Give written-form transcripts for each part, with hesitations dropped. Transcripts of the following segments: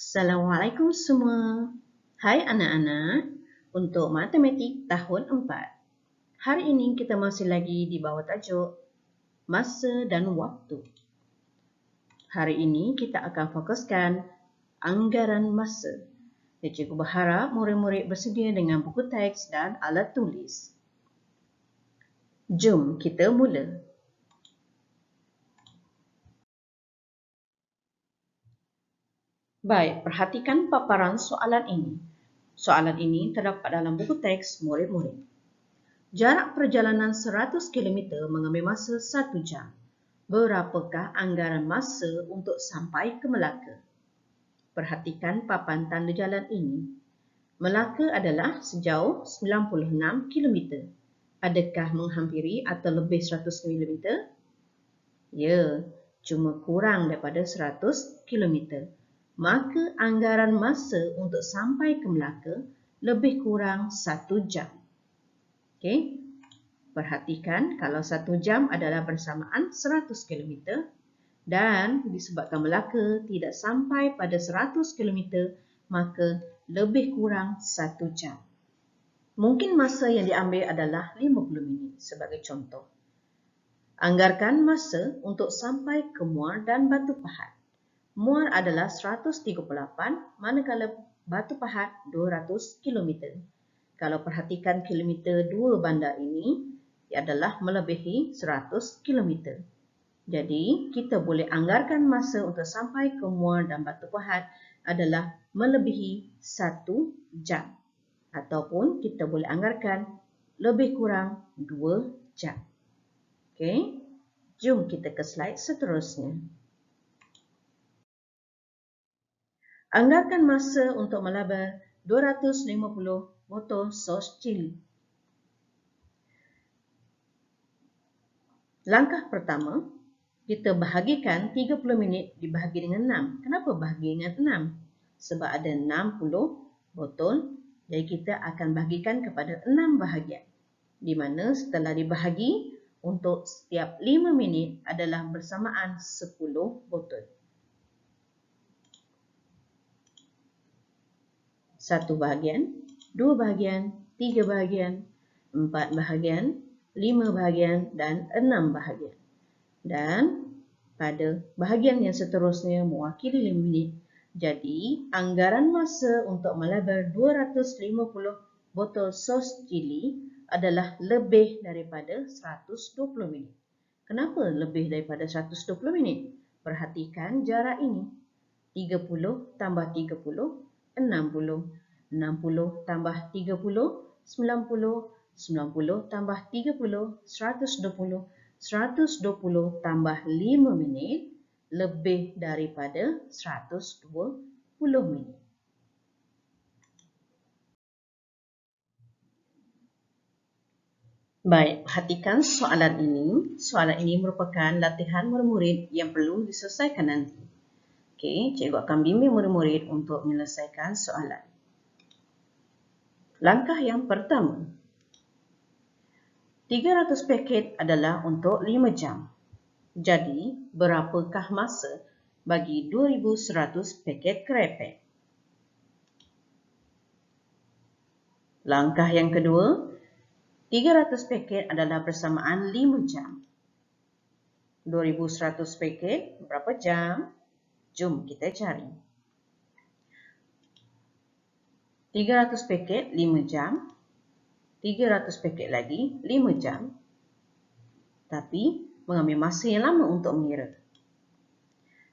Assalamualaikum semua. Hai anak-anak, untuk matematik tahun 4. Hari ini kita masih lagi di bawah tajuk Masa dan Waktu. Hari ini kita akan fokuskan anggaran masa. Cikgu berharap murid-murid bersedia dengan buku teks dan alat tulis. Jom kita mula. Baik, perhatikan paparan soalan ini. Soalan ini terdapat dalam buku teks murid-murid. Jarak perjalanan 100 km mengambil masa 1 jam. Berapakah anggaran masa untuk sampai ke Melaka? Perhatikan papan tanda jalan ini. Melaka adalah sejauh 96 km. Adakah menghampiri atau lebih 100 km? Ya, cuma kurang daripada 100 km. Maka anggaran masa untuk sampai ke Melaka lebih kurang 1 jam. Okey. Perhatikan kalau 1 jam adalah bersamaan 100 km dan disebabkan Melaka tidak sampai pada 100 km, maka lebih kurang 1 jam. Mungkin masa yang diambil adalah 50 minit sebagai contoh. Anggarkan masa untuk sampai ke Muar dan Batu Pahat. Muar adalah 138, manakala Batu Pahat 200 km. Kalau perhatikan kilometer dua bandar ini adalah melebihi 100 km. Jadi, kita boleh anggarkan masa untuk sampai ke Muar dan Batu Pahat adalah melebihi 1 jam. Ataupun kita boleh anggarkan lebih kurang 2 jam. Okey, jom kita ke slide seterusnya. Anggarkan masa untuk melabur 250 botol sos cili. Langkah pertama, kita bahagikan 30 minit dibahagi dengan 6. Kenapa bahagi dengan 6? Sebab ada 60 botol, jadi kita akan bahagikan kepada 6 bahagian. Di mana setelah dibahagi, untuk setiap 5 minit adalah bersamaan 10 botol. 1 bahagian, 2 bahagian, 3 bahagian, 4 bahagian, 5 bahagian dan 6 bahagian. Dan pada bahagian yang seterusnya mewakili 5 minit. Jadi, anggaran masa untuk melabur 250 botol sos cili adalah lebih daripada 120 minit. Kenapa lebih daripada 120 minit? Perhatikan jarak ini. 30 tambah 30, 60. 60 tambah 30, 90. 90 tambah 30, 120. 120 tambah 5 minit lebih daripada 120 minit. Baik, perhatikan soalan ini. Soalan ini merupakan latihan murid-murid yang perlu diselesaikan nanti. Okey, cikgu akan bimbing murid-murid untuk menyelesaikan soalan. Langkah yang pertama. 300 paket adalah untuk 5 jam. Jadi, berapakah masa bagi 2100 paket krepek? Langkah yang kedua, 300 paket adalah bersamaan 5 jam. 2100 paket berapa jam? Jom kita cari. 300 paket 5 jam. 300 paket lagi 5 jam. Tapi mengambil masa yang lama untuk mengira.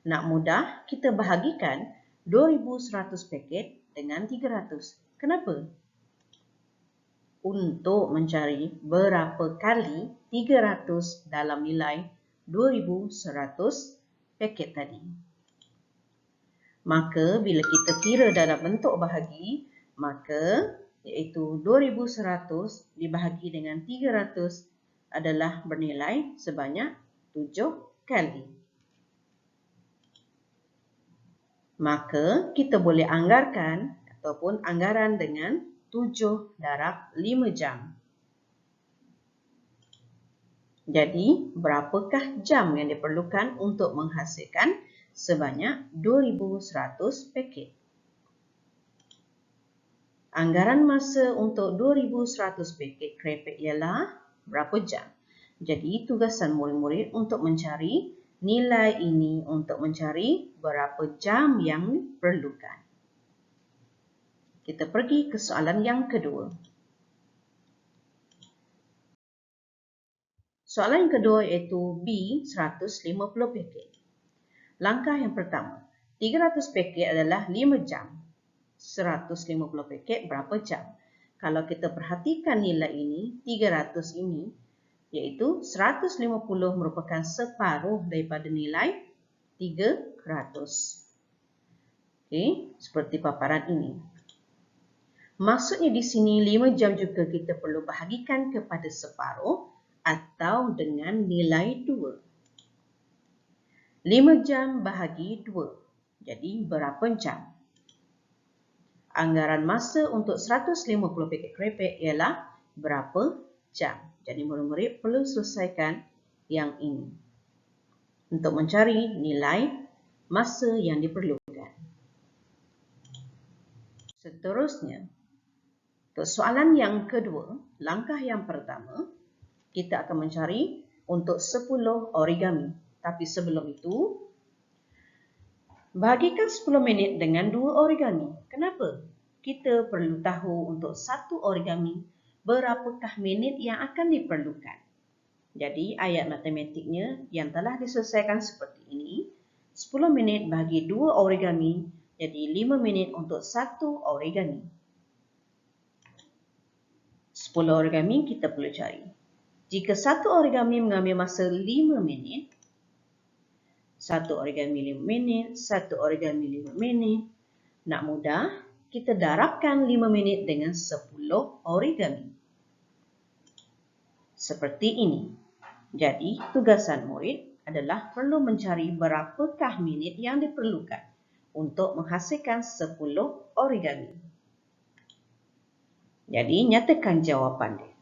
Nak mudah, kita bahagikan 2100 paket dengan 300. Kenapa? Untuk mencari berapa kali 300 dalam nilai 2100 paket tadi. Maka bila kita kira dalam bentuk bahagi, maka iaitu 2100 dibahagi dengan 300 adalah bernilai sebanyak 7 kali. Maka kita boleh anggarkan ataupun anggaran dengan 7 darab 5 jam. Jadi, berapakah jam yang diperlukan untuk menghasilkan sebanyak 2100 paket? Anggaran masa untuk 2,100 paket krepek ialah berapa jam? Jadi tugasan murid-murid untuk mencari nilai ini untuk mencari berapa jam yang diperlukan. Kita pergi ke soalan yang kedua. Soalan yang kedua iaitu B 150 paket. Langkah yang pertama, 300 paket adalah 5 jam. 150 paket berapa jam? Kalau kita perhatikan nilai ini, 300 ini, iaitu 150 merupakan separuh daripada nilai 300. Okey, seperti paparan ini. Maksudnya di sini 5 jam juga kita perlu bahagikan kepada separuh atau dengan nilai 2. 5 jam bahagi 2. Jadi berapa jam? Anggaran masa untuk 150 paket krepek ialah berapa jam? Jadi murid-murid perlu selesaikan yang ini untuk mencari nilai masa yang diperlukan. Seterusnya, untuk soalan yang kedua, langkah yang pertama, kita akan mencari untuk 10 origami. Tapi sebelum itu, bahagikan 10 minit dengan 2 origami. Kenapa? Kita perlu tahu untuk satu origami berapakah minit yang akan diperlukan. Jadi ayat matematiknya yang telah diselesaikan seperti ini. 10 minit bagi 2 origami, jadi 5 minit untuk satu origami. 10 origami kita perlu cari. Jika satu origami mengambil masa 5 minit, satu origami 5 minit, satu origami 5 minit. Nak mudah, kita darabkan 5 minit dengan 10 origami. Seperti ini. Jadi, tugasan murid adalah perlu mencari berapakah minit yang diperlukan untuk menghasilkan 10 origami. Jadi, nyatakan jawapan dia.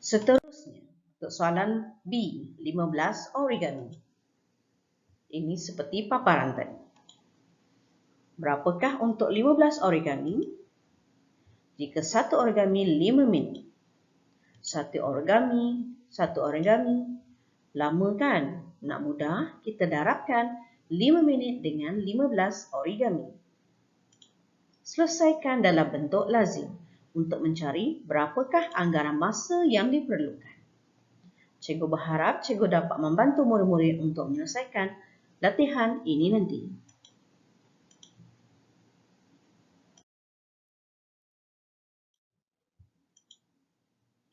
Seterusnya, untuk soalan B, 15 origami. Ini seperti paparan tadi. Berapakah untuk 15 origami? Jika satu origami 5 minit. Satu origami. Lama kan? Nak mudah, kita darabkan 5 minit dengan 15 origami. Selesaikan dalam bentuk lazim untuk mencari berapakah anggaran masa yang diperlukan. Cikgu berharap cikgu dapat membantu murid-murid untuk menyelesaikan latihan ini nanti.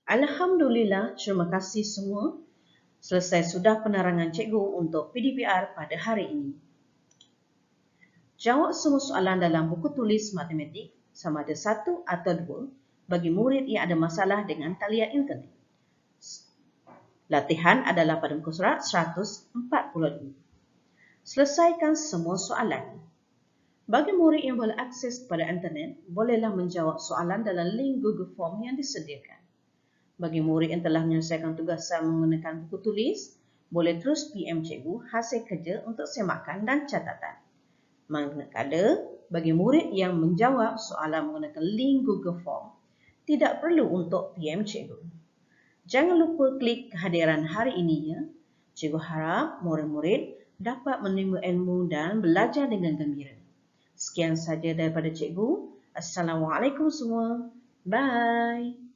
Alhamdulillah, terima kasih semua. Selesai sudah penerangan cikgu untuk PDPR pada hari ini. Jawab semua soalan dalam buku tulis matematik sama ada 1 atau 2 bagi murid yang ada masalah dengan talian internet. Latihan adalah pada muka surat 142. Selesaikan semua soalan. Bagi murid yang boleh akses kepada internet, bolehlah menjawab soalan dalam link Google Form yang disediakan. Bagi murid yang telah menyelesaikan tugasan menggunakan buku tulis, boleh terus PM cikgu hasil kerja untuk semakan dan catatan. Manakala bagi murid yang menjawab soalan menggunakan link Google Form, tidak perlu untuk PM cikgu. Jangan lupa klik kehadiran hari ini ya. Cikgu harap murid-murid dapat menerima ilmu dan belajar dengan gembira. Sekian saja daripada cikgu. Assalamualaikum semua. Bye.